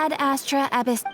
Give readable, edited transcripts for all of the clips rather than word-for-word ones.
ad astra abyss.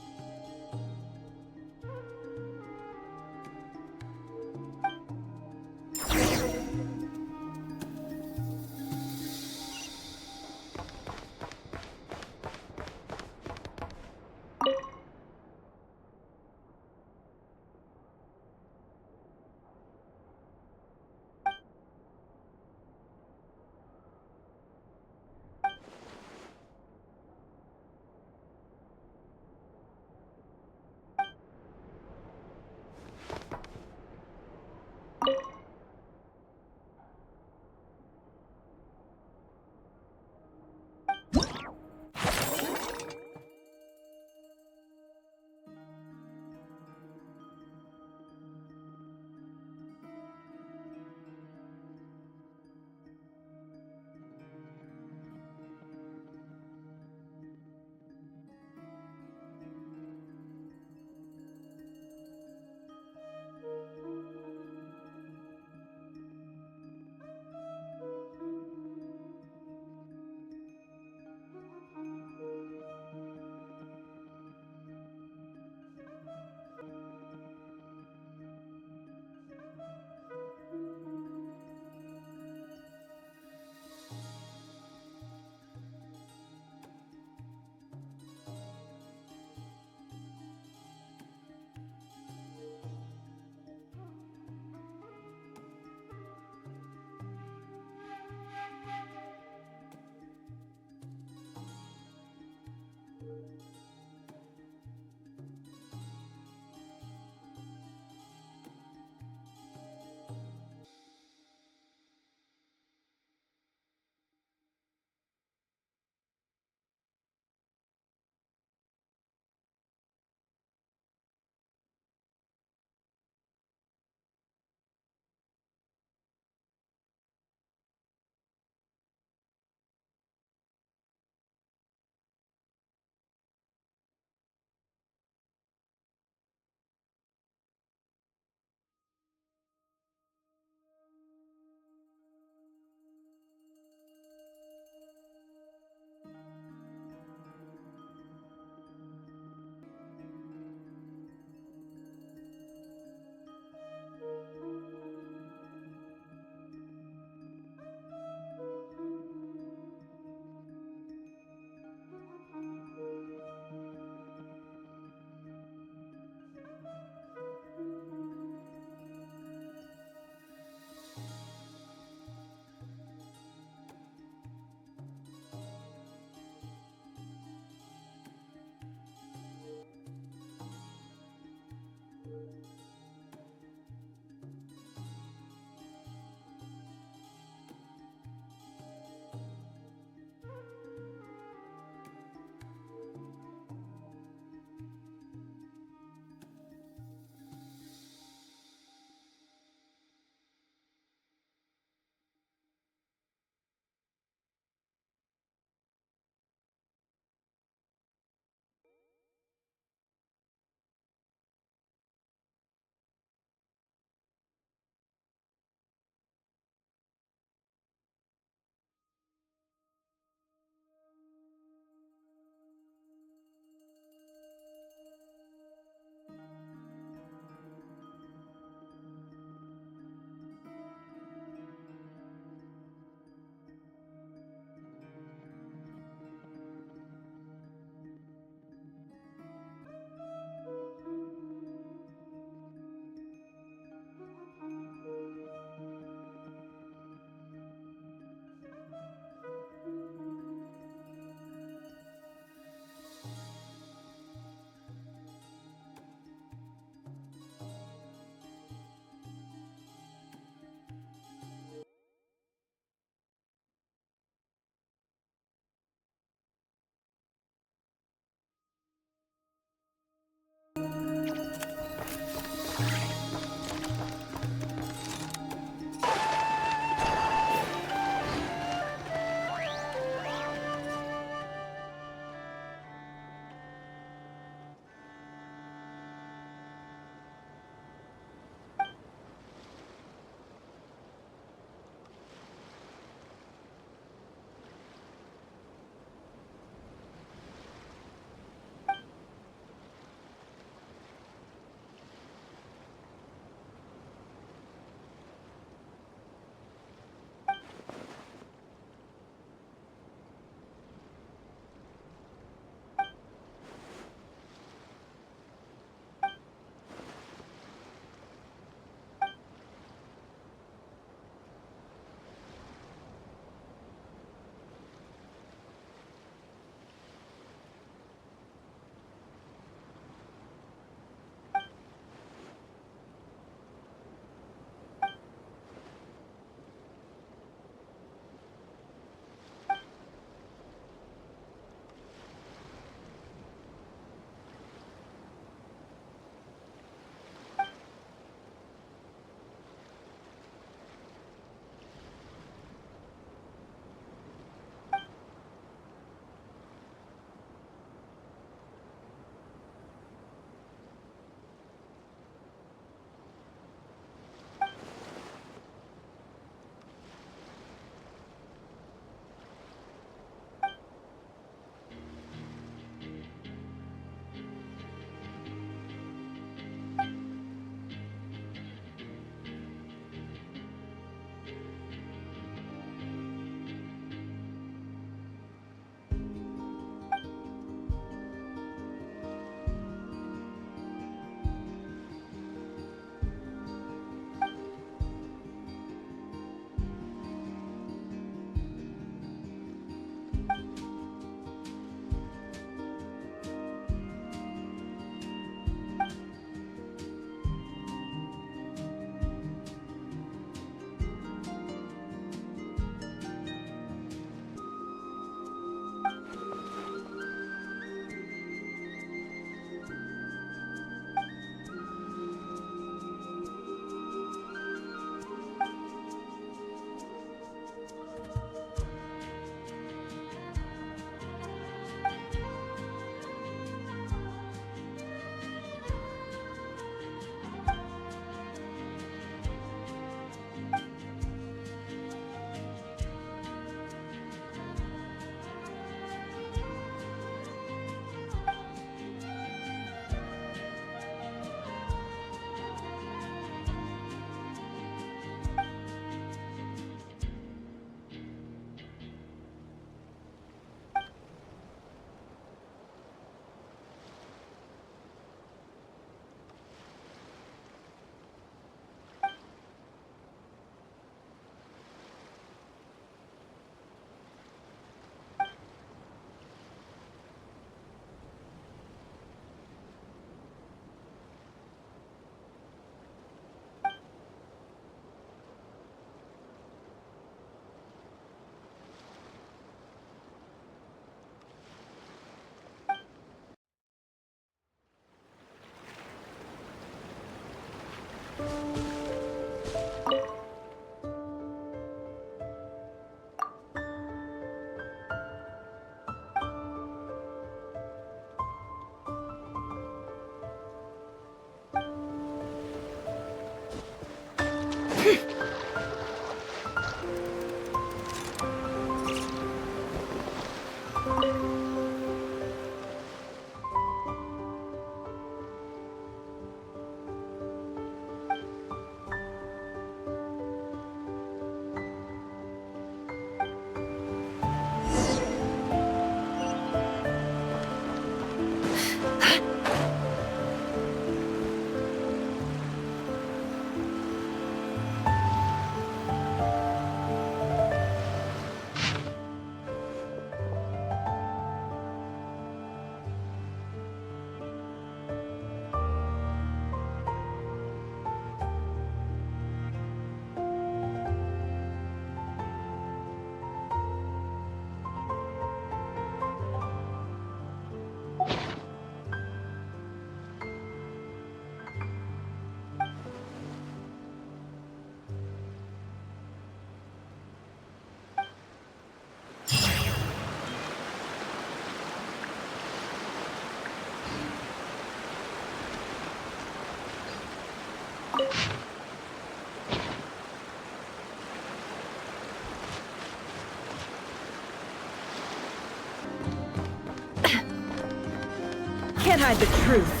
Can't hide the truth.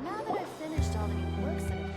Now that I've finished all the new works that I've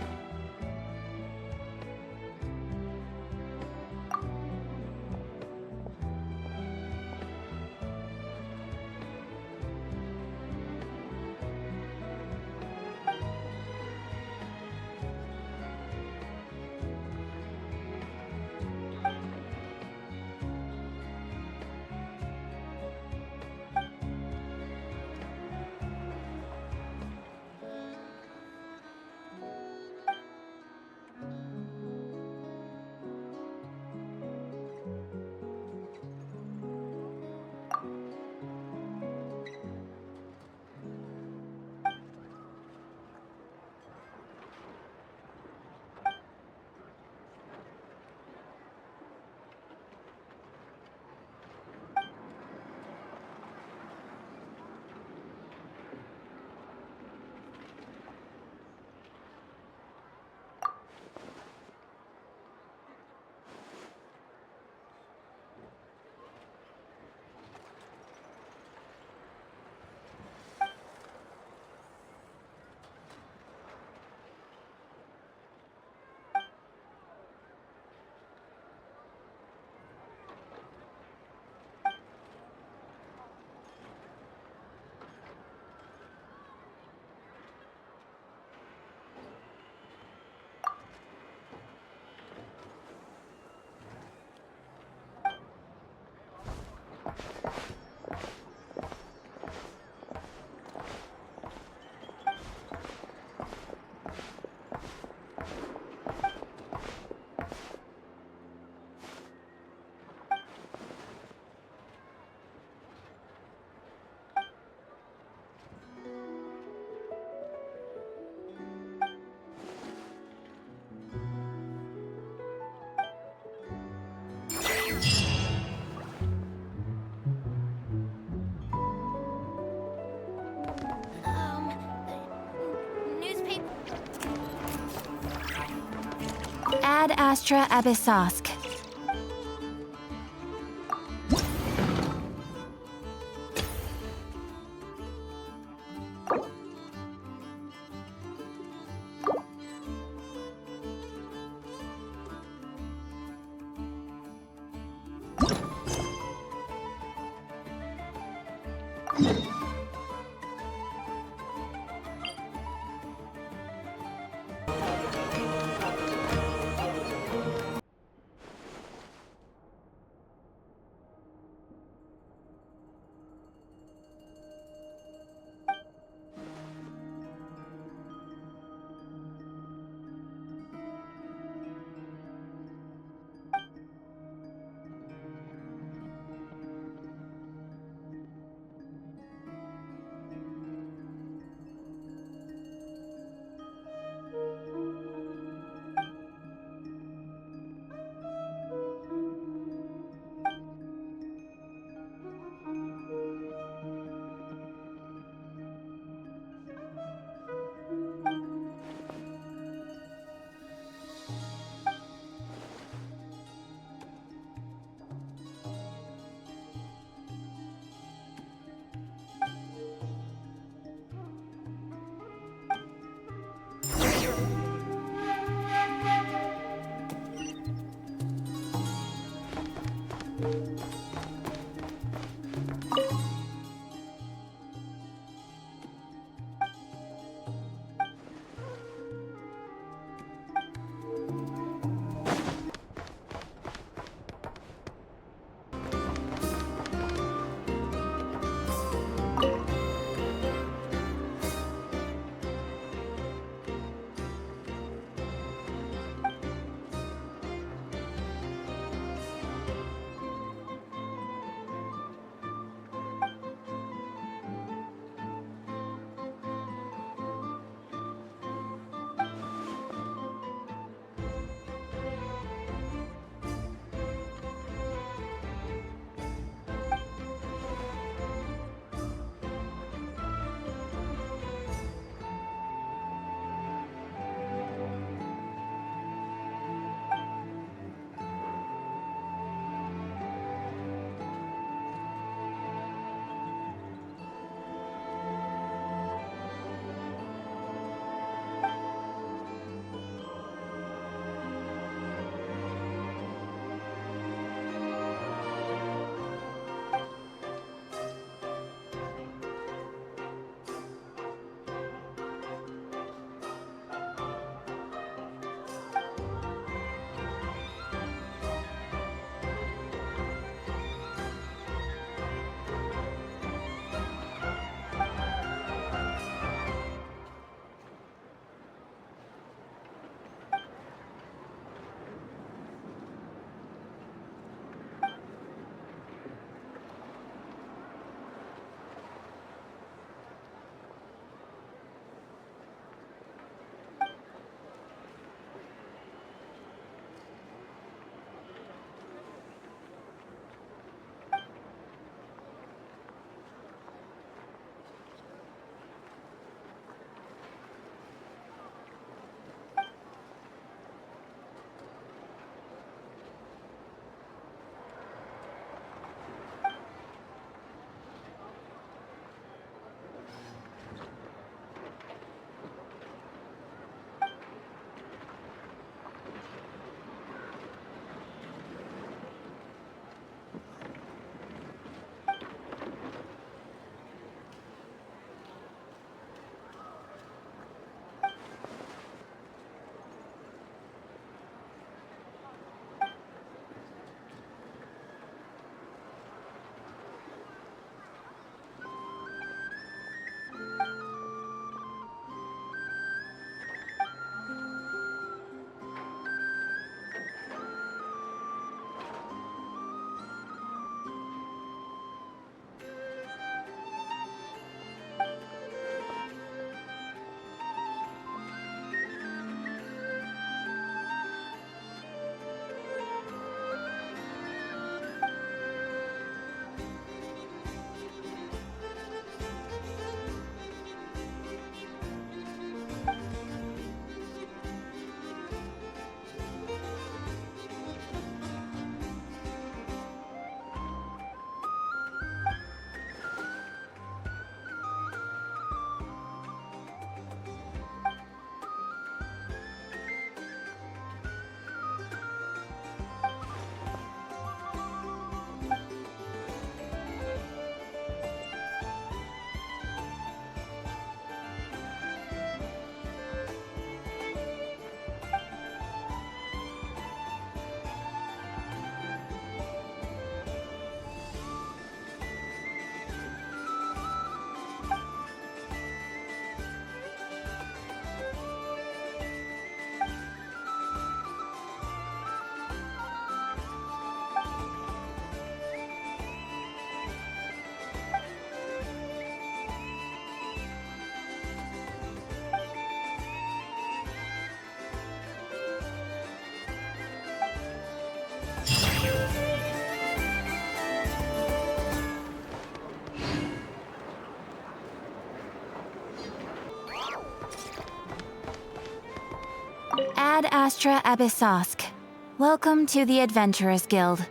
newspaper. Ad Astra Abyssosque. Ad Astra Abyssosque. Welcome to the Adventurers Guild.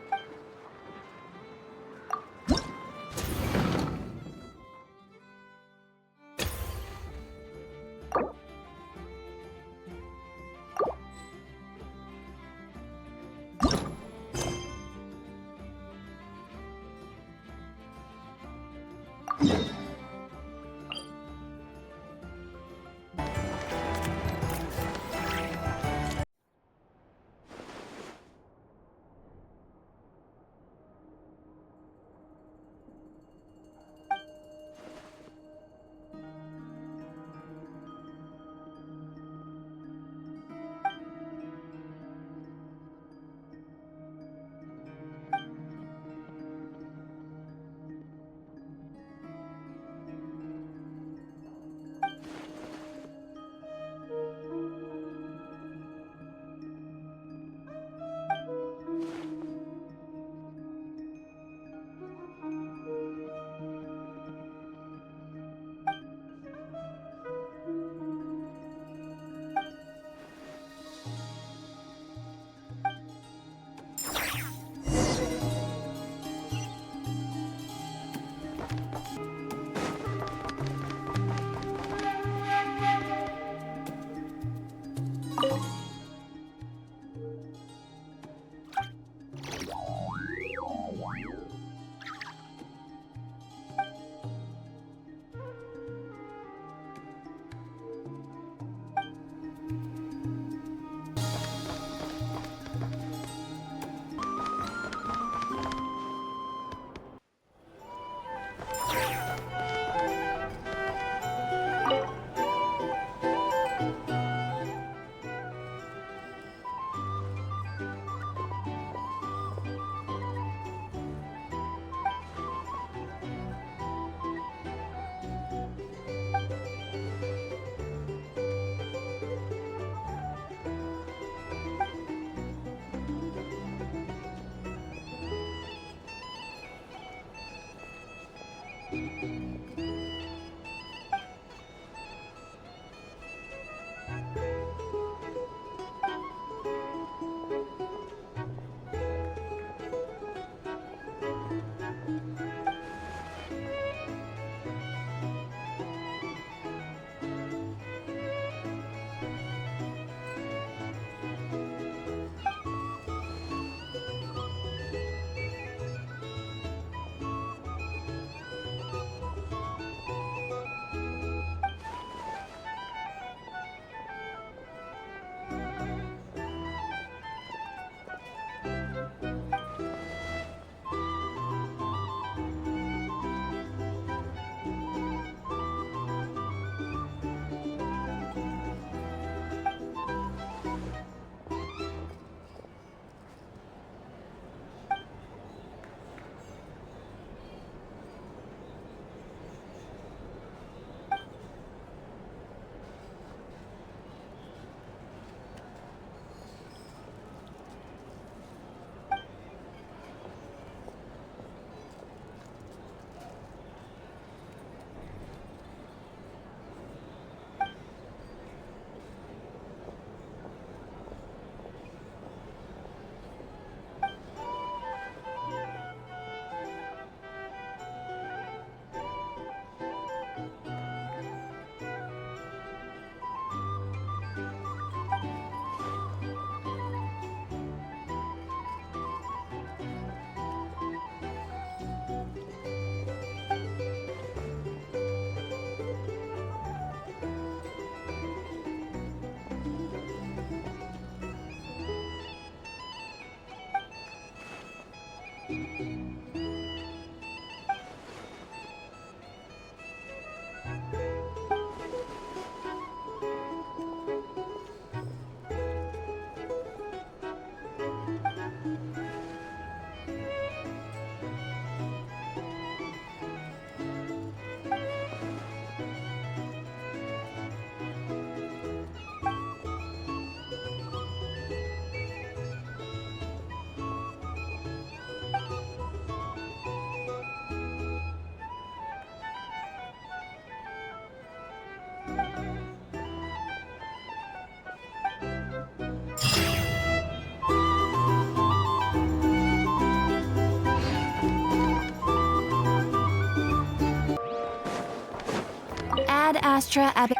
Astra Ab...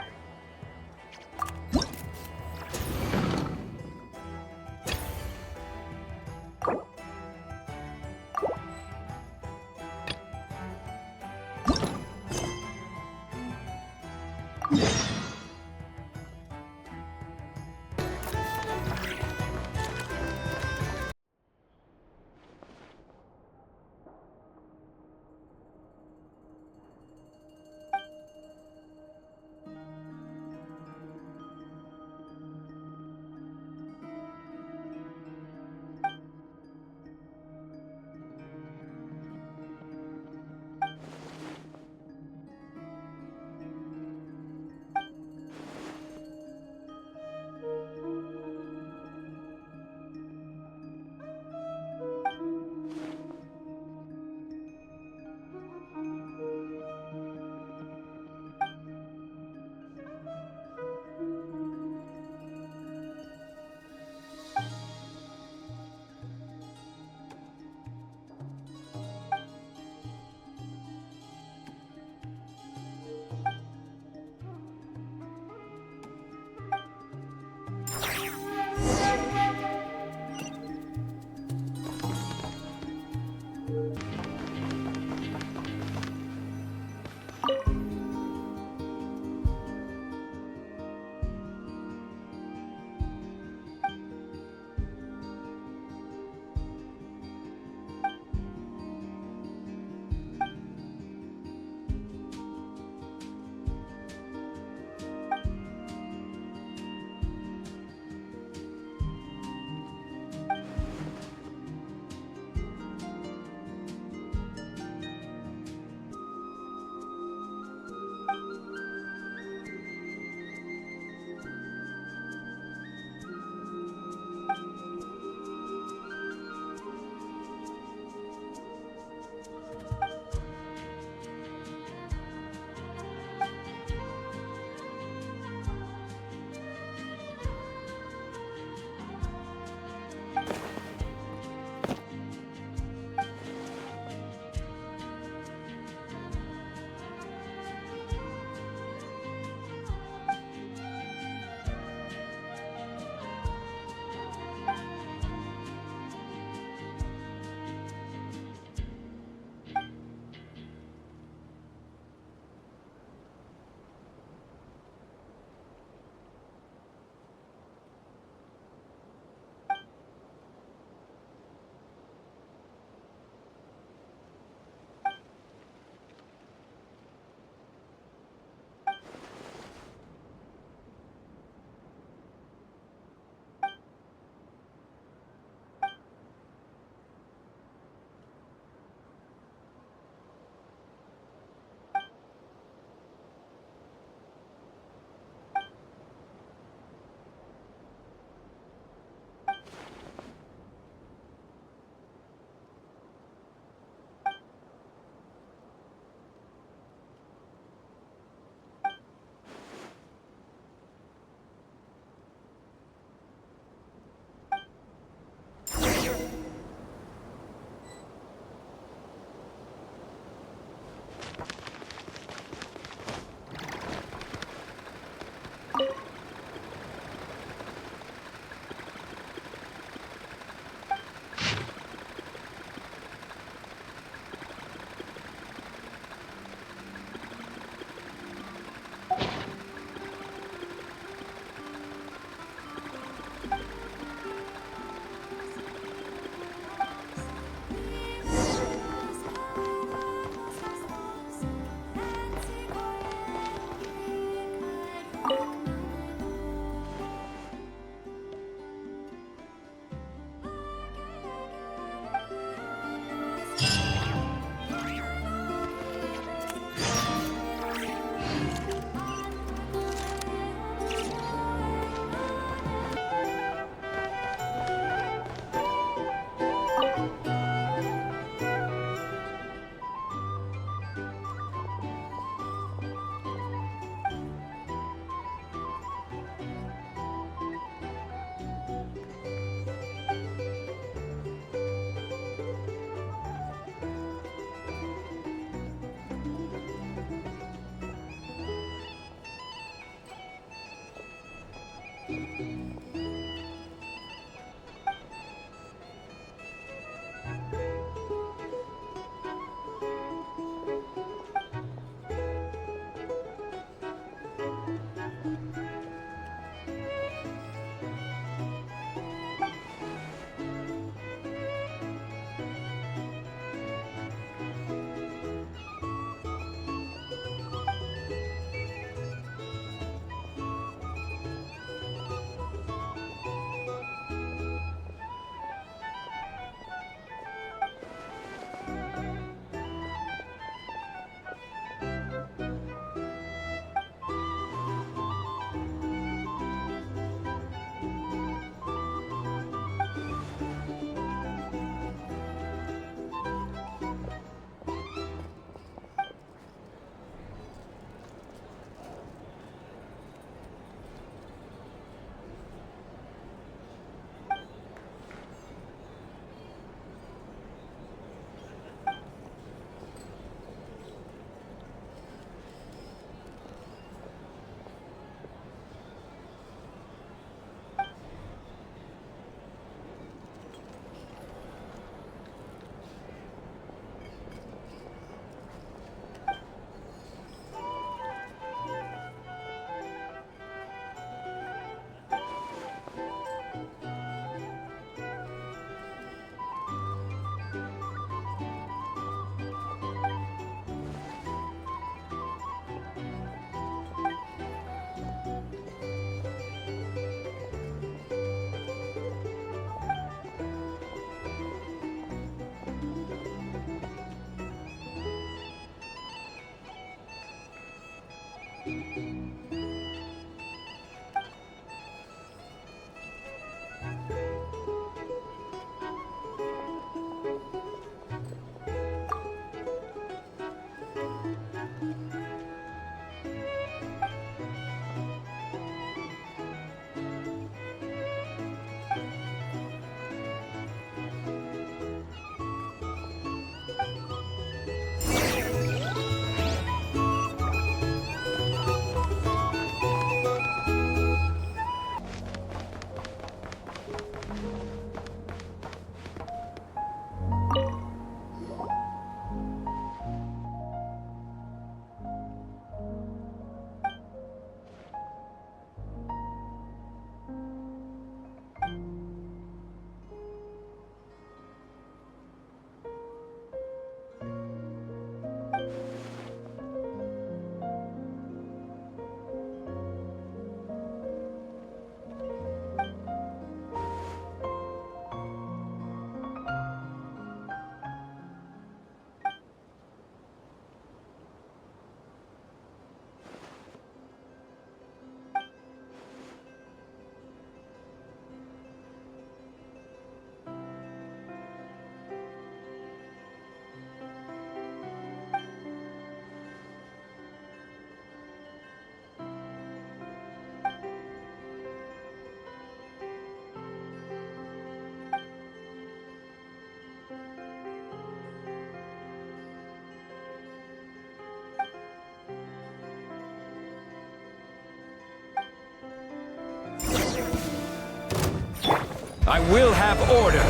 I will have order.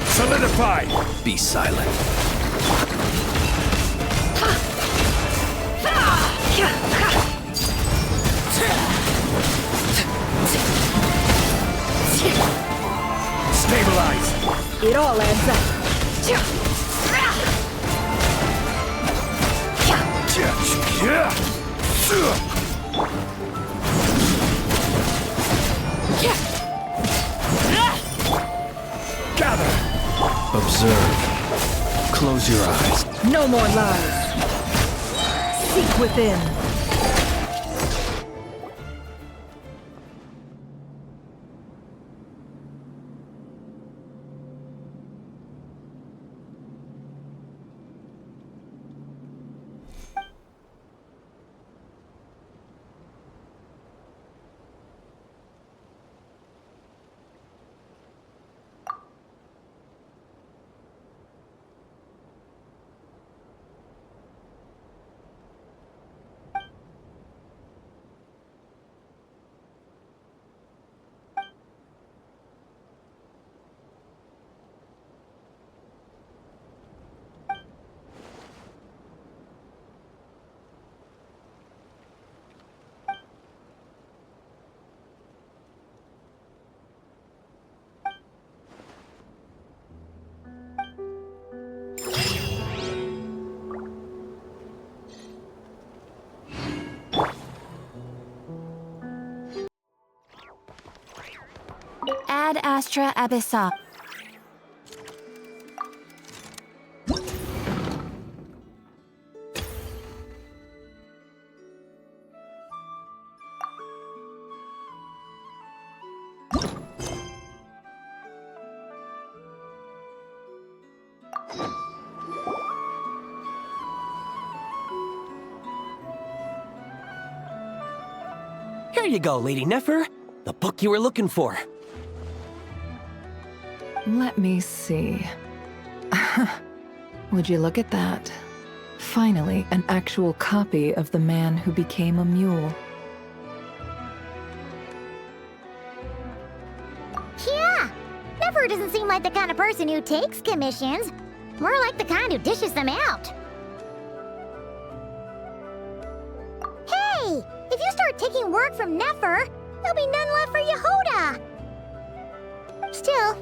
Solidify. Be silent. Stabilize. It all adds up. Gather. Observe. Close your eyes. No more lies. Seek within. Ad Astra Abyssa. Here you go, Lady Nefer. The book you were looking for. Let me see. Would you look at that? Finally, an actual copy of The Man Who Became a Mule. Yeah! Nefer doesn't seem like the kind of person who takes commissions. More like the kind who dishes them out. Hey! If you start taking work from Nefer, there'll be none left for Jahoda! Still,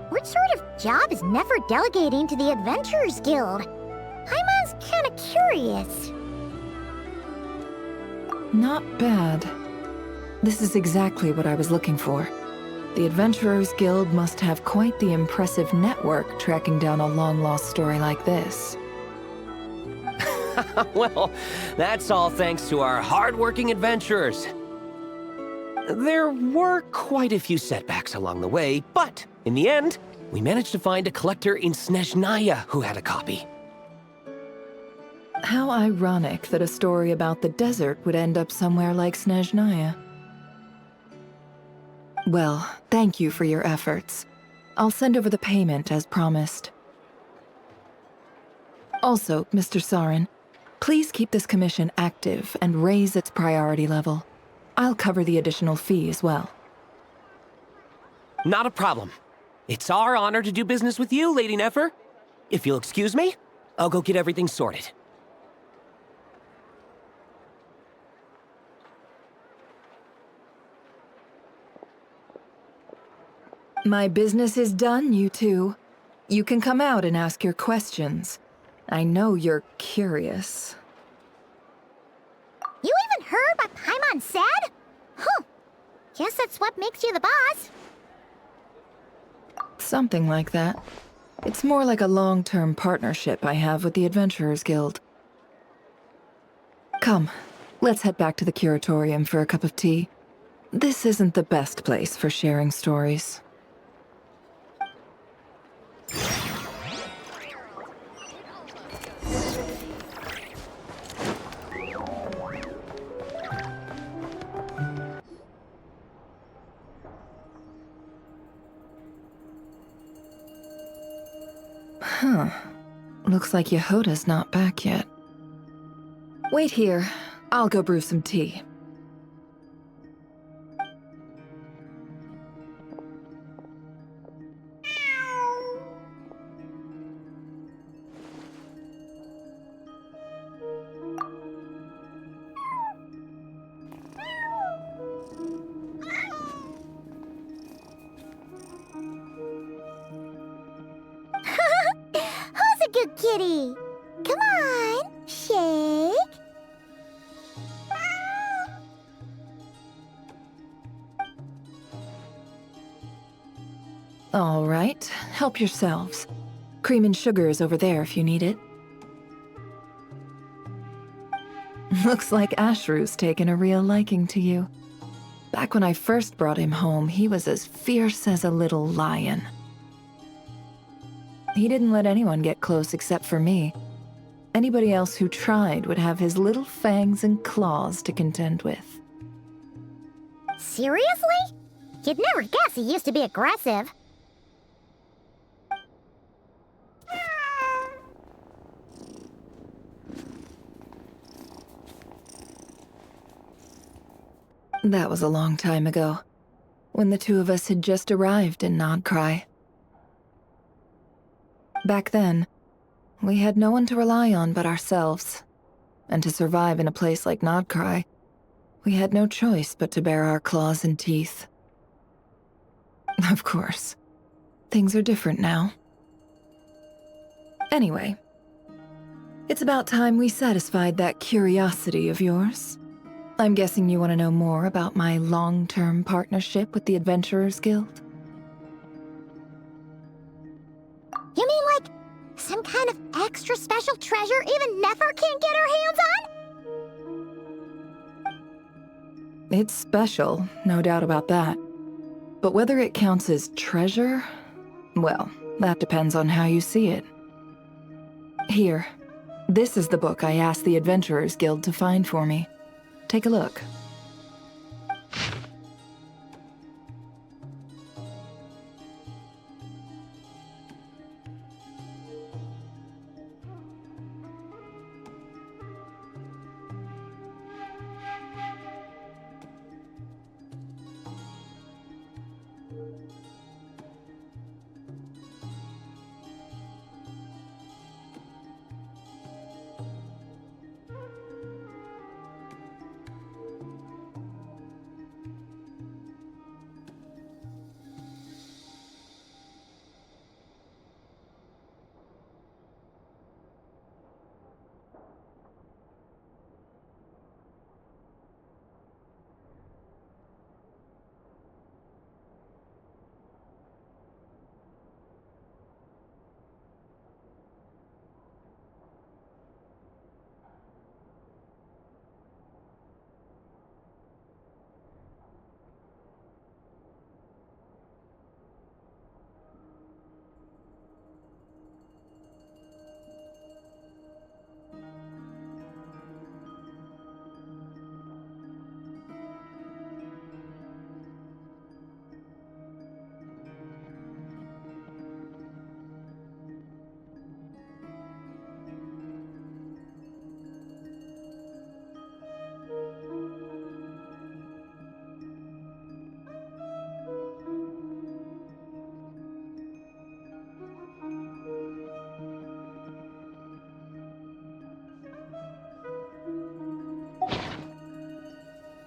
what sort of job is Nefer delegating to the Adventurers Guild? I'm kinda curious. Not bad. This is exactly what I was looking for. The Adventurers Guild must have quite the impressive network tracking down a long-lost story like this. Well, that's all thanks to our hard-working adventurers. There were quite a few setbacks along the way, but in the end, we managed to find a collector in Snezhnaya who had a copy. How ironic that a story about the desert would end up somewhere like Snezhnaya. Well, thank you for your efforts. I'll send over the payment as promised. Also, Mr. Sarin, please keep this commission active and raise its priority level. I'll cover the additional fee as well. Not a problem. It's our honor to do business with you, Lady Nefer. If you'll excuse me, I'll go get everything sorted. My business is done, you two. You can come out and ask your questions. I know you're curious. You even heard what Paimon said? Huh. Guess that's what makes you the boss. Something like that. It's more like a long-term partnership I have with the Adventurers Guild. Come, let's head back to the curatorium for a cup of tea. This isn't the best place for sharing stories. Huh. Looks like Jahoda's not back yet. Wait here. I'll go brew some tea. Who's a good kitty? Come on, shake. All right, help yourselves. Cream and sugar is over there if you need it. Looks like Ashru's taken a real liking to you. Back when I first brought him home, he was as fierce as a little lion. He didn't let anyone get close except for me. Anybody else who tried would have his little fangs and claws to contend with. Seriously? You'd never guess he used to be aggressive. That was a long time ago, when the two of us had just arrived in Nod-Krai. Back then, we had no one to rely on but ourselves, and to survive in a place like Nod-Krai, we had no choice but to bare our claws and teeth. Of course, things are different now. Anyway, it's about time we satisfied that curiosity of yours. I'm guessing you want to know more about my long-term partnership with the Adventurers Guild? extra special treasure even Nefer can't get her hands on? It's special, no doubt about that. But whether it counts as treasure, well, that depends on how you see it. Here, this is the book I asked the Adventurers Guild to find for me. Take a look.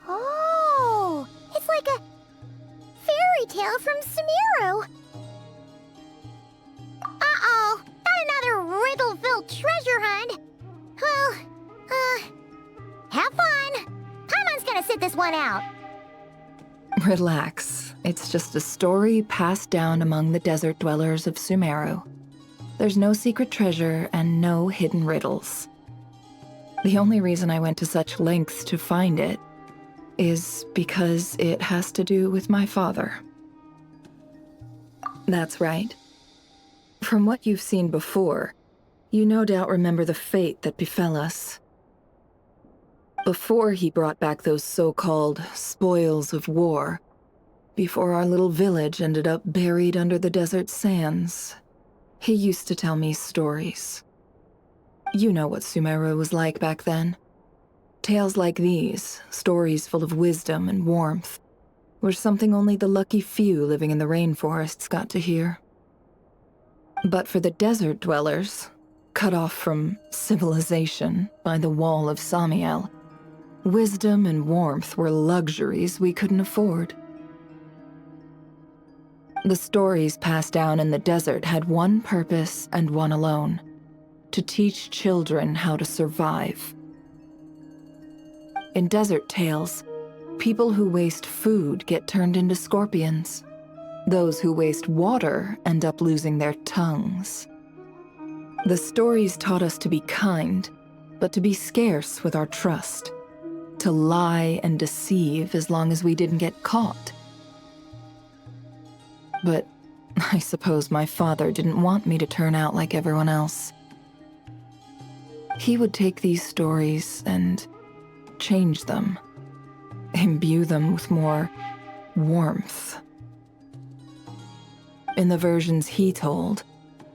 Oh, it's like a fairy tale from Sumeru. Uh-oh, not another riddle-filled treasure hunt. Well, have fun. Paimon's gonna sit this one out. Relax. It's just a story passed down among the desert dwellers of Sumeru. There's no secret treasure and no hidden riddles. The only reason I went to such lengths to find it is because it has to do with my father. That's right. From what you've seen before, you no doubt remember the fate that befell us. Before he brought back those so-called spoils of war, before our little village ended up buried under the desert sands, he used to tell me stories. You know what Sumeru was like back then. Tales like these, stories full of wisdom and warmth, were something only the lucky few living in the rainforests got to hear. But for the desert dwellers, cut off from civilization by the wall of Samiel, wisdom and warmth were luxuries we couldn't afford. The stories passed down in the desert had one purpose and one alone: to teach children how to survive. In desert tales, people who waste food get turned into scorpions. Those who waste water end up losing their tongues. The stories taught us to be kind, but to be scarce with our trust. To lie and deceive as long as we didn't get caught. But I suppose my father didn't want me to turn out like everyone else. He would take these stories and change them, imbue them with more warmth. In the versions he told,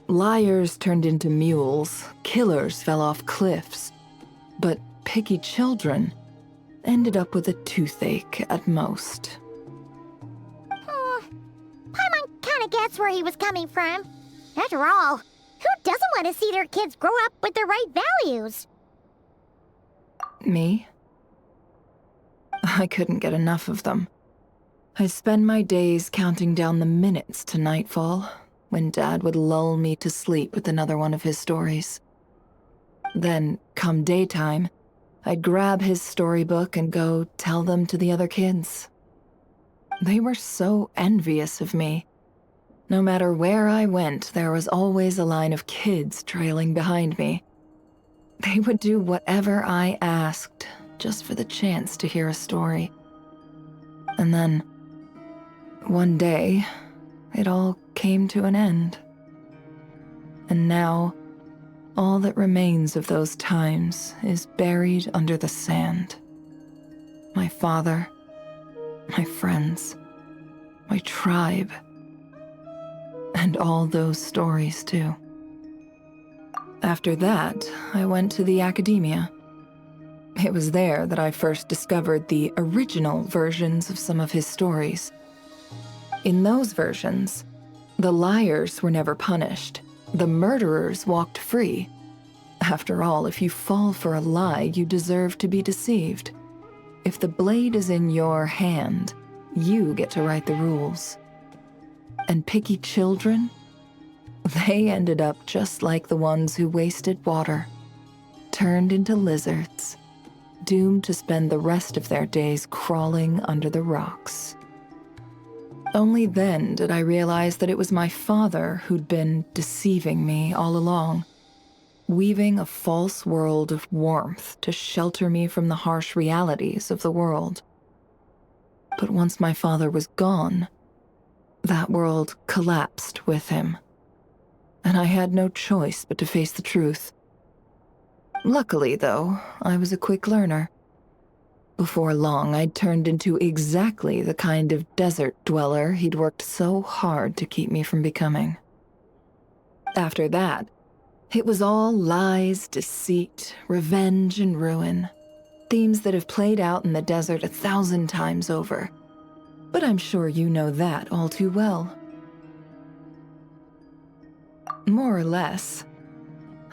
liars turned into mules, killers fell off cliffs, but picky children ended up with a toothache at most. Paimon kinda gets where he was coming from. After all, who doesn't want to see their kids grow up with the right values? Me? I couldn't get enough of them. I spend my days counting down the minutes to nightfall, when Dad would lull me to sleep with another one of his stories. Then, come daytime, I'd grab his storybook and go tell them to the other kids. They were so envious of me. No matter where I went, there was always a line of kids trailing behind me. They would do whatever I asked, just for the chance to hear a story. And then, one day, it all came to an end. And now, all that remains of those times is buried under the sand. My father, my friends, my tribe, and all those stories too. After that, I went to the academia. It was there that I first discovered the original versions of some of his stories. In those versions, the liars were never punished. The murderers walked free. After all, if you fall for a lie, you deserve to be deceived. If the blade is in your hand, you get to write the rules. And picky children? They ended up just like the ones who wasted water, turned into lizards, doomed to spend the rest of their days crawling under the rocks. Only then did I realize that it was my father who'd been deceiving me all along, weaving a false world of warmth to shelter me from the harsh realities of the world. But once my father was gone, that world collapsed with him, and I had no choice but to face the truth. Luckily, though, I was a quick learner. Before long, I'd turned into exactly the kind of desert dweller he'd worked so hard to keep me from becoming. After that, it was all lies, deceit, revenge, and ruin. Themes that have played out in the desert 1,000 times over. But I'm sure you know that all too well. More or less.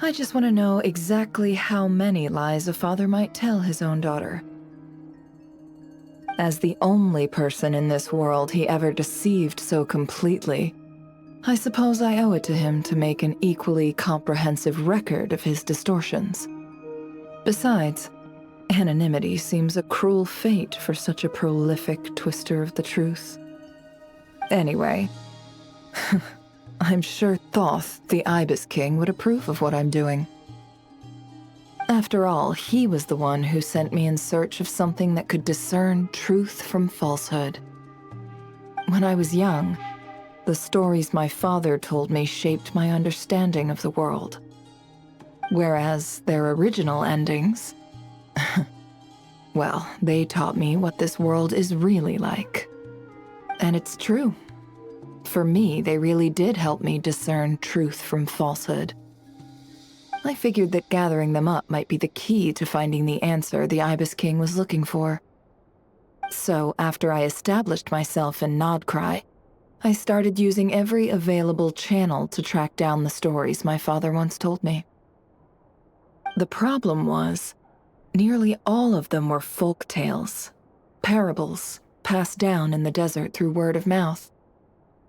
I just want to know exactly how many lies a father might tell his own daughter. As the only person in this world he ever deceived so completely, I suppose I owe it to him to make an equally comprehensive record of his distortions. Besides, anonymity seems a cruel fate for such a prolific twister of the truth. Anyway, I'm sure Thoth, the Ibis King, would approve of what I'm doing. After all, he was the one who sent me in search of something that could discern truth from falsehood. When I was young, the stories my father told me shaped my understanding of the world. Whereas their original endings, well, they taught me what this world is really like. And it's true. For me, they really did help me discern truth from falsehood. I figured that gathering them up might be the key to finding the answer the Ibis King was looking for. So after I established myself in Nod-Krai, I started using every available channel to track down the stories my father once told me. The problem was, nearly all of them were folk tales, parables, passed down in the desert through word of mouth.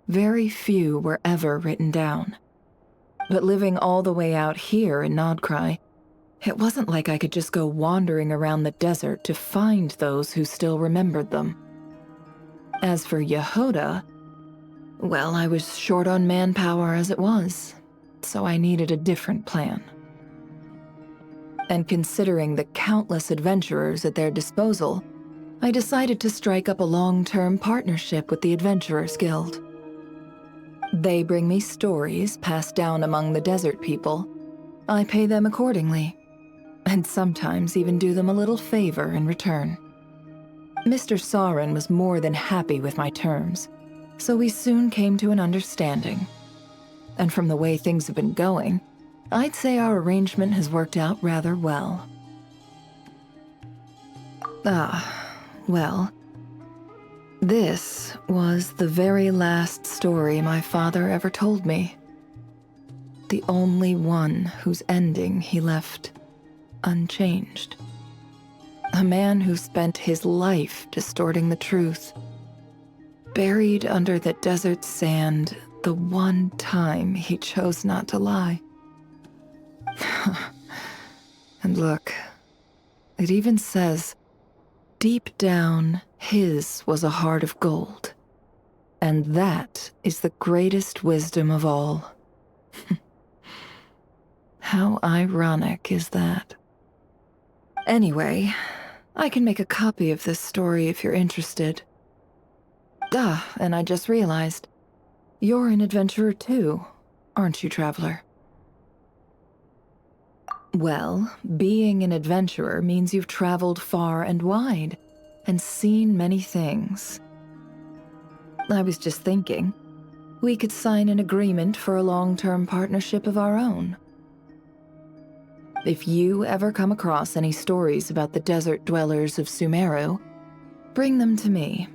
Very few were ever written down. But living all the way out here in Nod-Krai, it wasn't like I could just go wandering around the desert to find those who still remembered them. As for Jahoda, well, I was short on manpower as it was, so I needed a different plan. And considering the countless adventurers at their disposal, I decided to strike up a long-term partnership with the Adventurers Guild. They bring me stories passed down among the desert people. I pay them accordingly, and sometimes even do them a little favor in return. Mr. Sauron was more than happy with my terms, so we soon came to an understanding. And from the way things have been going, I'd say our arrangement has worked out rather well. Well, this was the very last story my father ever told me. The only one whose ending he left unchanged. A man who spent his life distorting the truth. Buried under the desert sand the one time he chose not to lie. And look, it even says, deep down, his was a heart of gold. And that is the greatest wisdom of all. How ironic is that? Anyway, I can make a copy of this story if you're interested. And I just realized, you're an adventurer too, aren't you, traveler? Well, being an adventurer means you've traveled far and wide, and seen many things. I was just thinking, we could sign an agreement for a long-term partnership of our own. If you ever come across any stories about the desert dwellers of Sumeru, bring them to me,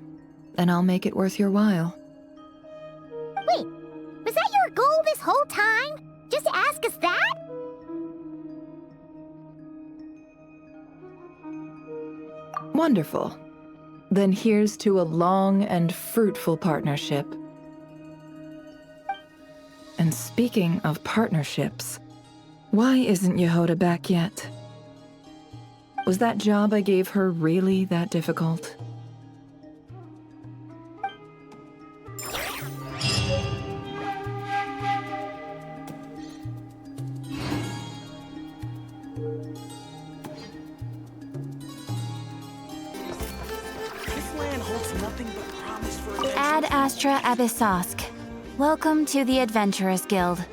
and I'll make it worth your while. Wait, was that your goal this whole time? Just to ask us that? Wonderful. Then here's to a long and fruitful partnership. And speaking of partnerships, why isn't Jahoda back yet? Was that job I gave her really that difficult? Ad Astra Abyssosk. Welcome to the Adventurers Guild.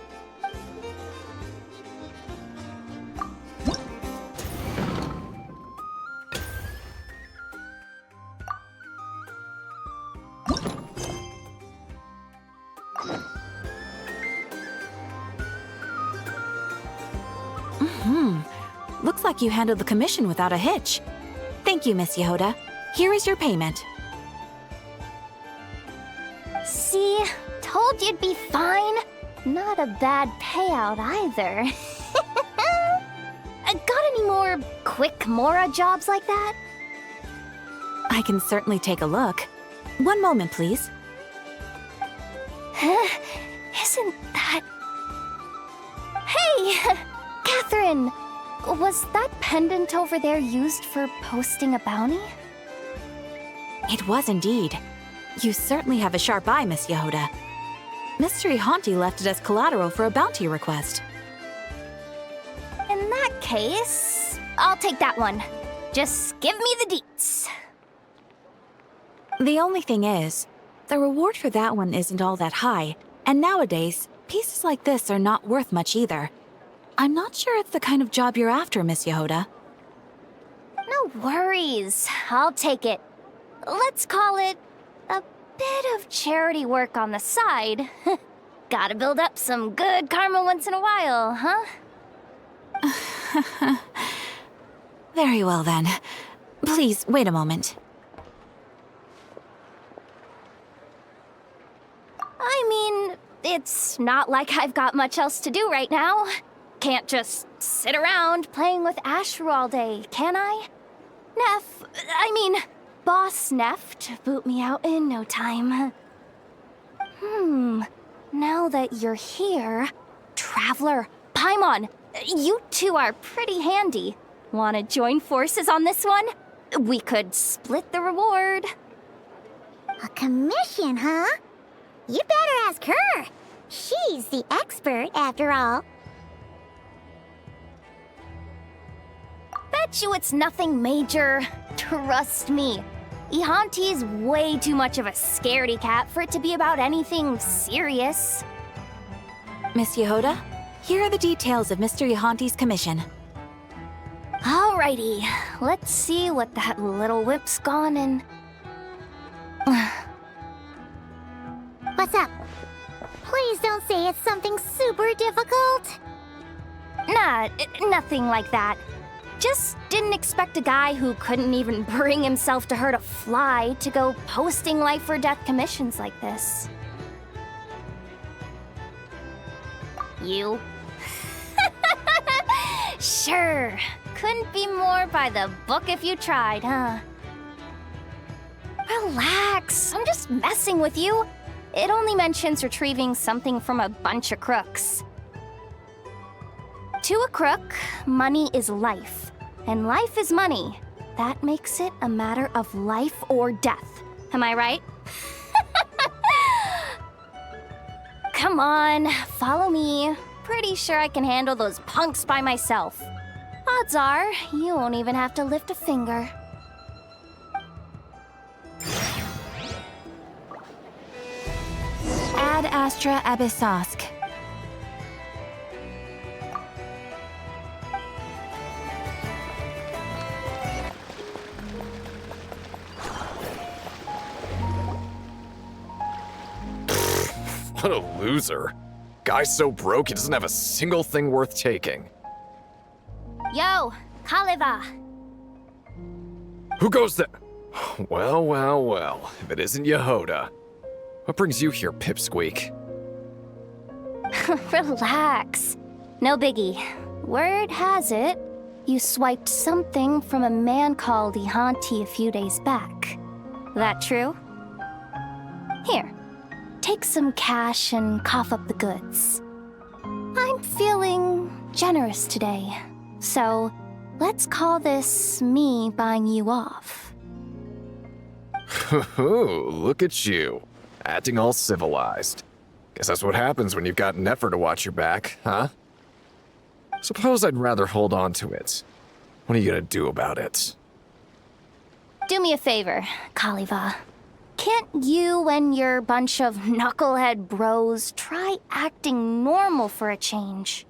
Looks like you handled the commission without a hitch. Thank you, Miss Jahoda. Here is your payment. See? Told you'd be fine. Not a bad payout either. Got any more quick Mora jobs like that? I can certainly take a look. One moment, please. Isn't that... Hey! Katheryne! Was that pendant over there used for posting a bounty? It was indeed. You certainly have a sharp eye, Miss Jahoda. Mr. Ihanti left it as collateral for a bounty request. In that case, I'll take that one. Just give me the deets. The only thing is, the reward for that one isn't all that high, and nowadays, pieces like this are not worth much either. I'm not sure it's the kind of job you're after, Miss Jahoda. No worries. I'll take it. Let's call it a bit of charity work on the side. Gotta build up some good karma once in a while, huh? Very well then. Please, wait a moment. I mean, it's not like I've got much else to do right now. Can't just sit around playing with Ashru all day, can I? Boss Neff to boot me out in no time. Now that you're here, Traveler, Paimon, you two are pretty handy. Wanna join forces on this one? We could split the reward. A commission, huh? You better ask her. She's the expert, after all. Bet you it's nothing major. Trust me. Ihanti's way too much of a scaredy cat for it to be about anything serious. Miss Jahoda, here are the details of Mr. Ihanti's commission. Alrighty, let's see what that little whip's gone and... What's up? Please don't say it's something super difficult. Nah, nothing like that. Just didn't expect a guy who couldn't even bring himself to hurt a fly to go posting life or death commissions like this. You? Sure. Couldn't be more by the book if you tried, huh? Relax, I'm just messing with you. It only mentions retrieving something from a bunch of crooks. To a crook, money is life. And life is money. That makes it a matter of life or death. Am I right? come on, follow me. Pretty sure I can handle those punks by myself. Odds are, you won't even have to lift a finger. Ad Astra Abyssosk. What a loser. Guy's so broke he doesn't have a single thing worth taking. Yo, Kaliva. Who goes there? Well, well, well. If it isn't Jahoda. What brings you here, Pipsqueak? Relax. No biggie. Word has it, you swiped something from a man called Ihanti a few days back. That true? Here, take some cash and cough up the goods. I'm feeling generous today, so let's call this me buying you off. Look at you. Acting all civilized. Guess that's what happens when you've got Nefer to watch your back, huh? Suppose I'd rather hold on to it. What are you gonna do about it? Do me a favor, Kaliva. Can't you and your bunch of knucklehead bros try acting normal for a change?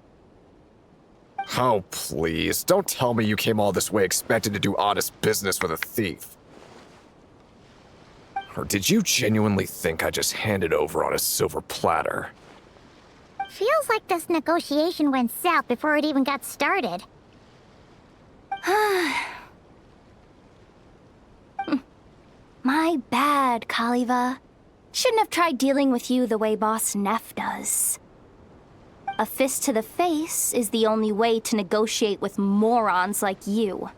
Oh, please. Don't tell me you came all this way expecting to do honest business with a thief. Or did you genuinely think I just handed over on a silver platter? Feels like this negotiation went south before it even got started. My bad, Kaliva. Shouldn't have tried dealing with you the way Boss Neff does. A fist to the face is the only way to negotiate with morons like you.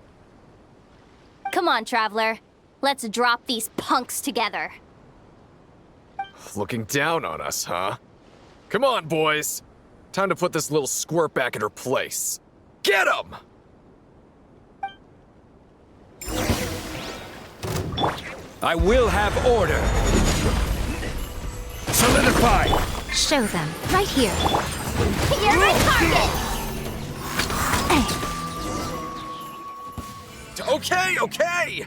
Come on, Traveler. Let's drop these punks together. Looking down on us, huh? Come on, boys. Time to put this little squirt back in her place. Get him! I will have order. Solidify! Show them, right here. You're my target! Okay!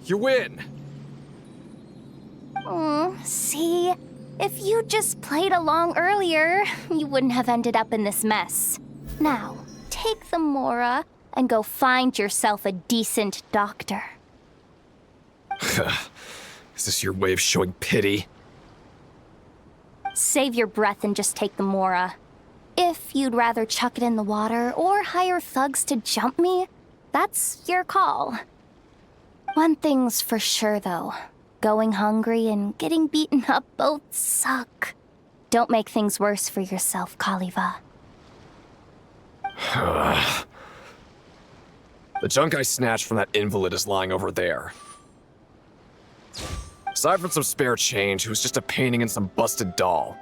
You win! See? If you just played along earlier, you wouldn't have ended up in this mess. Now, take the Mora and go find yourself a decent doctor. Is this your way of showing pity? Save your breath and just take the Mora. If you'd rather chuck it in the water or hire thugs to jump me, that's your call. One thing's for sure, though. Going hungry and getting beaten up both suck. Don't make things worse for yourself, Kaliva. The junk I snatched from that invalid is lying over there. Aside from some spare change, it was just a painting and some busted doll.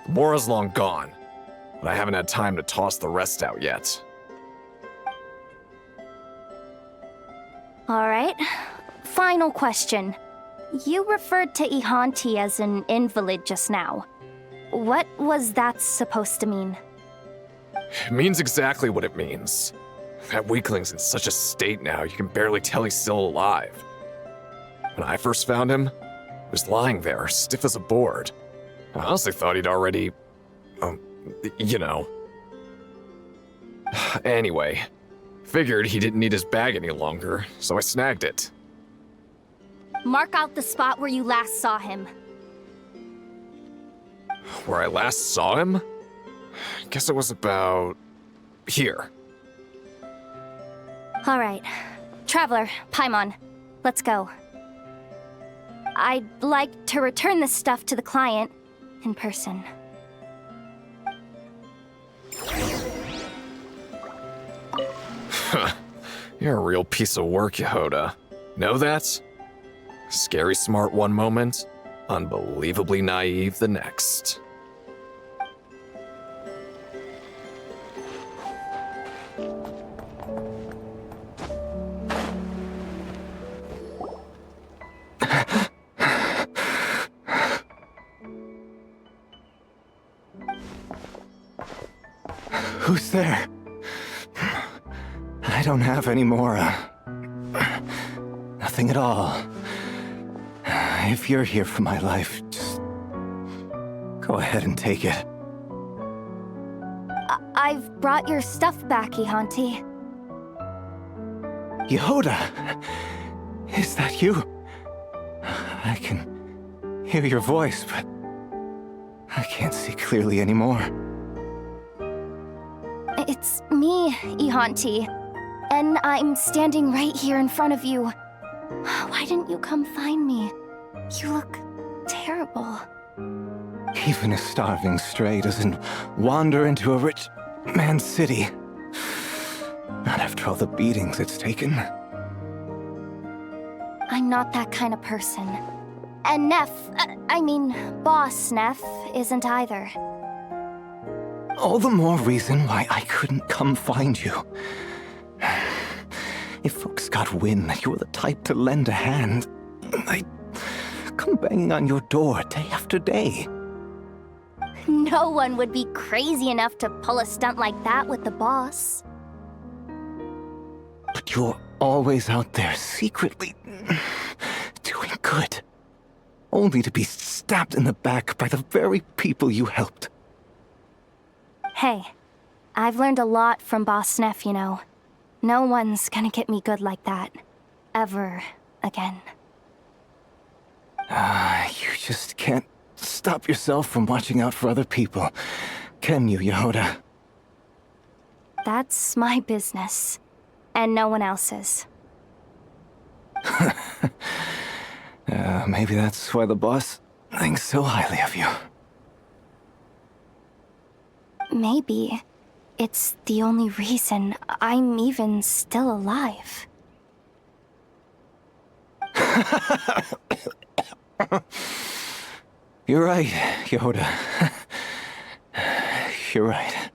Mora's long gone, but I haven't had time to toss the rest out yet. All right. Final question. You referred to Ihanti as an invalid just now. What was that supposed to mean? It means exactly what it means. That weakling's in such a state now, you can barely tell he's still alive. When I first found him, he was lying there, stiff as a board. I honestly thought he'd already... you know. Anyway, figured he didn't need his bag any longer, so I snagged it. Mark out the spot where you last saw him. Where I last saw him? Guess it was about... here. All right. Traveler, Paimon, let's go. I'd like to return this stuff to the client in person. You're a real piece of work, Jahoda. Know that? Scary smart one moment, unbelievably naive the next. Who's there? I don't have any more, nothing at all. If you're here for my life, just go ahead and take it. I've brought your stuff back, Ihanti. Jahoda! Is that you? I can hear your voice, but I can't see clearly anymore. It's me, Ihanti. And I'm standing right here in front of you. Why didn't you come find me? You look terrible. Even a starving stray doesn't wander into a rich man's city. Not after all the beatings it's taken. I'm not that kind of person. And Boss Neff isn't either. All the more reason why I couldn't come find you. If folks got wind that you were the type to lend a hand, I'd come banging on your door day after day. No one would be crazy enough to pull a stunt like that with the boss. But you're always out there secretly doing good. Only to be stabbed in the back by the very people you helped. Hey, I've learned a lot from Boss Neff, you know. No one's gonna get me good like that. Ever again. You just can't stop yourself from watching out for other people, can you, Jahoda? That's my business. And no one else's. Maybe that's why the boss thinks so highly of you. Maybe. It's the only reason I'm even still alive. You're right, Jahoda. You're right.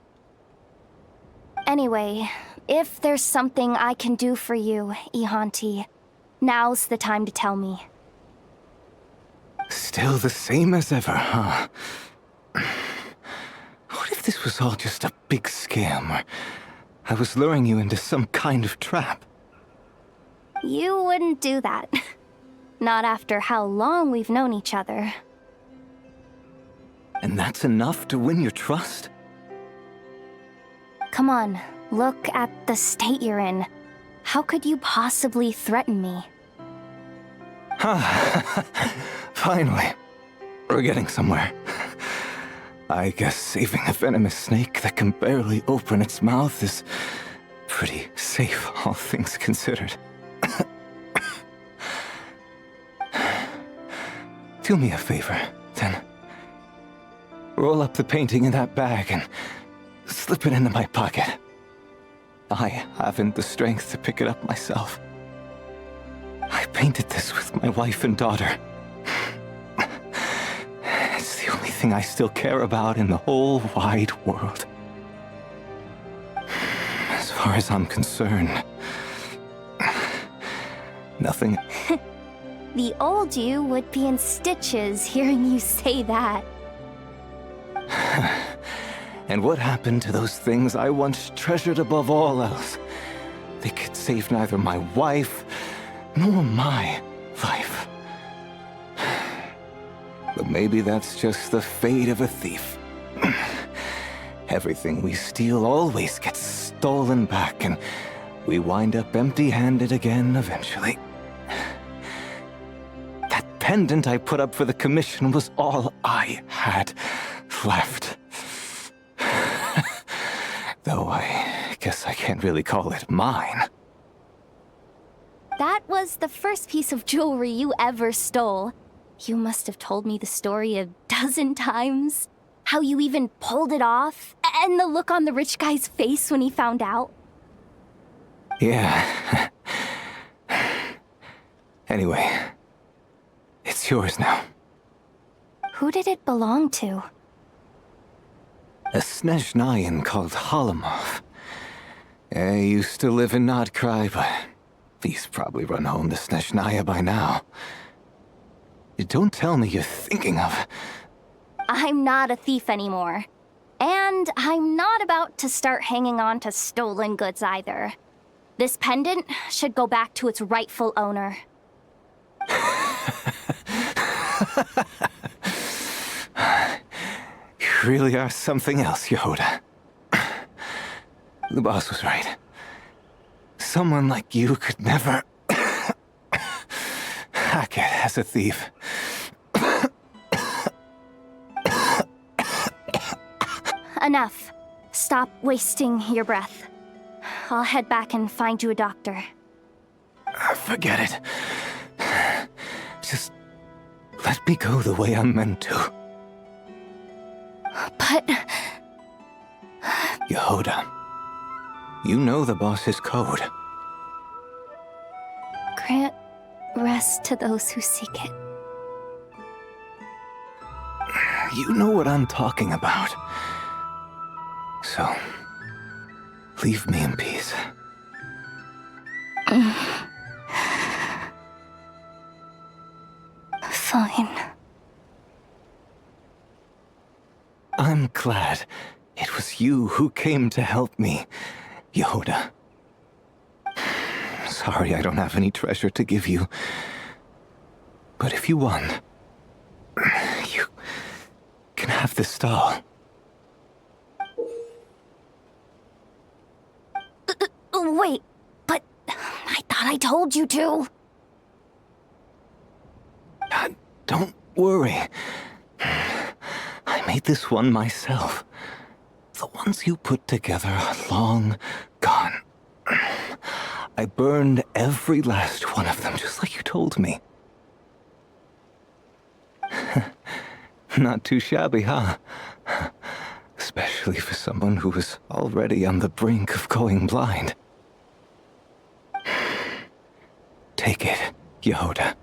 Anyway, if there's something I can do for you, Ihanti, now's the time to tell me. Still the same as ever, huh? What if this was all just a big scam, or I was luring you into some kind of trap? You wouldn't do that. Not after how long we've known each other. And that's enough to win your trust? Come on, look at the state you're in. How could you possibly threaten me? Finally. We're getting somewhere. I guess saving a venomous snake that can barely open its mouth is pretty safe, all things considered. Do me a favor, then. Roll up the painting in that bag and slip it into my pocket. I haven't the strength to pick it up myself. I painted this with my wife and daughter. It's the only thing I still care about in the whole wide world. As far as I'm concerned, nothing. The old you would be in stitches hearing you say that. And what happened to those things I once treasured above all else? They could save neither my wife nor my life. But maybe that's just the fate of a thief. Everything we steal always gets stolen back, and we wind up empty-handed again eventually. That pendant I put up for the commission was all I had left. Though I guess I can't really call it mine. That was the first piece of jewelry you ever stole. You must have told me the story a dozen times. How you even pulled it off, and the look on the rich guy's face when he found out. Yeah. Anyway, it's yours now. Who did it belong to? A Snezhnayan called Halamov. He used to live in Nod-Krai, but he's probably run home to Snezhnaya by now. Don't tell me you're thinking of... I'm not a thief anymore. And I'm not about to start hanging on to stolen goods either. This pendant should go back to its rightful owner. You really are something else, Jahoda. The boss was right. Someone like you could never hack it as a thief. Enough. Stop wasting your breath. I'll head back and find you a doctor. Forget it. Just let me go the way I'm meant to. But... Jahoda, you know the boss's code. Grant rest to those who seek it. You know what I'm talking about. So, leave me in peace. Fine. I'm glad it was you who came to help me, Jahoda. Sorry I don't have any treasure to give you. But if you want, you can have this doll. Wait, but I thought I told you to. Don't worry. I made this one myself. The ones you put together are long gone. I burned every last one of them, just like you told me. Not too shabby, huh? Especially for someone who was already on the brink of going blind. Take it, Jahoda.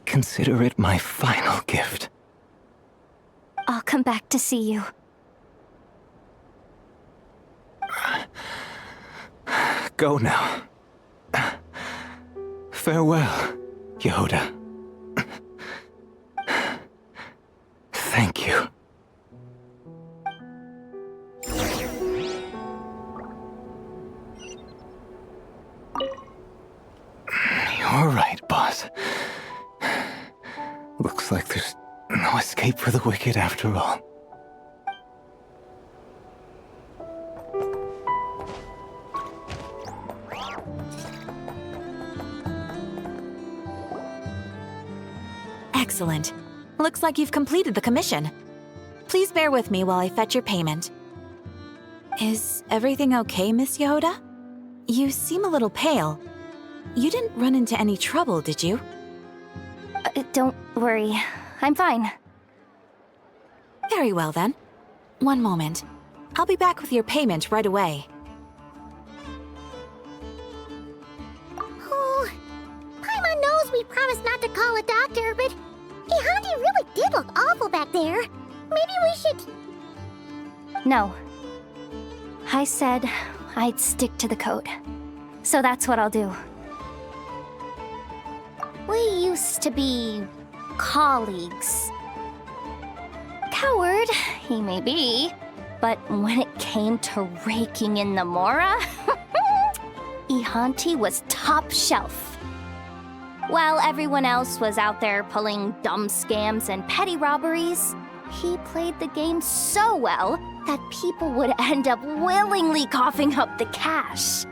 Consider it my final gift. I'll come back to see you. Go now. Farewell, Jahoda. Thank you. You're right, boss. Looks like there's no escape for the wicked after all. Excellent. Looks like you've completed the commission. Please bear with me while I fetch your payment. Is everything okay, Miss Jahoda? You seem a little pale. You didn't run into any trouble, did you? Don't worry. I'm fine. Very well, then. One moment. I'll be back with your payment right away. Oh, Paimon knows we promised not to call a doctor, but Ihanti really did look awful back there. Maybe we should... No. I said I'd stick to the code. So that's what I'll do. We used to be colleagues. Coward, he may be, but when it came to raking in the Mora, Ihanti was top shelf. While everyone else was out there pulling dumb scams and petty robberies, he played the game so well that people would end up willingly coughing up the cash.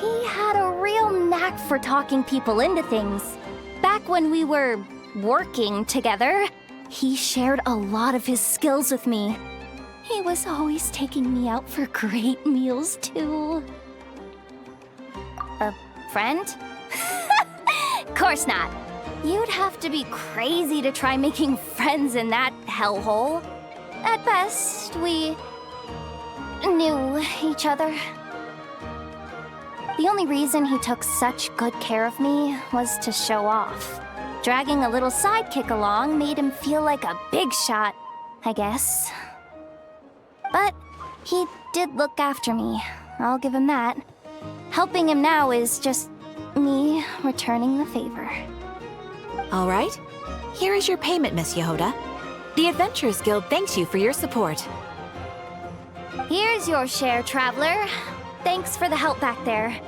He had a real knack for talking people into things. Back when we were working together, he shared a lot of his skills with me. He was always taking me out for great meals, too. A friend? Course not. You'd have to be crazy to try making friends in that hellhole. At best, we knew each other. The only reason he took such good care of me was to show off. Dragging a little sidekick along made him feel like a big shot, I guess. But he did look after me, I'll give him that. Helping him now is just me returning the favor. All right. Here is your payment, Miss Jahoda. The Adventurers Guild thanks you for your support. Here's your share, traveler. Thanks for the help back there.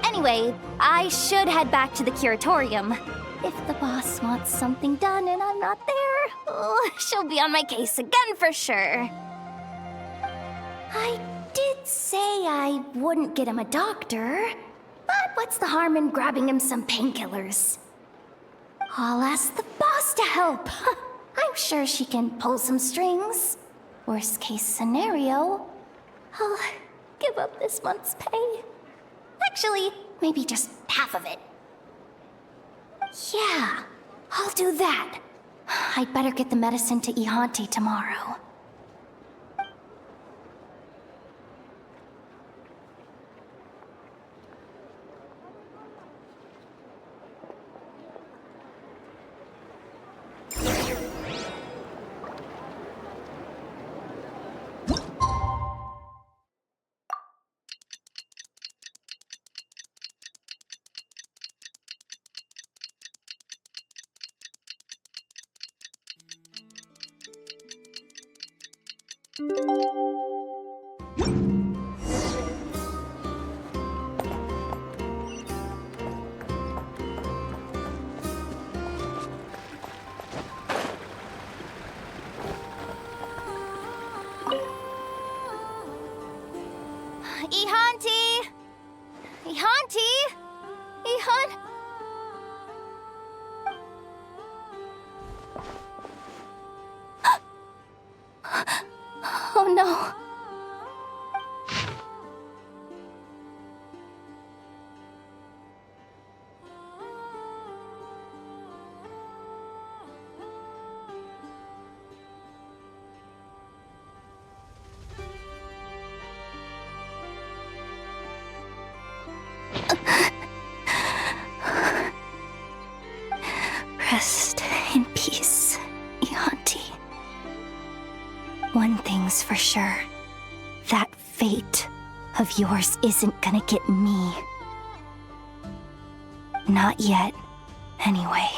Anyway, I should head back to the curatorium. If the boss wants something done and I'm not there, oh, she'll be on my case again for sure. I did say I wouldn't get him a doctor, but what's the harm in grabbing him some painkillers? I'll ask the boss to help. I'm sure she can pull some strings. Worst case scenario, I'll give up this month's pay. Actually, maybe just half of it. Yeah, I'll do that. I'd better get the medicine to Ihanti tomorrow. Ihanti! Ihanti! Ihan... Oh no. Rest in peace, Ihanti. One thing's for sure. That fate of yours isn't gonna get me. Not yet, anyway.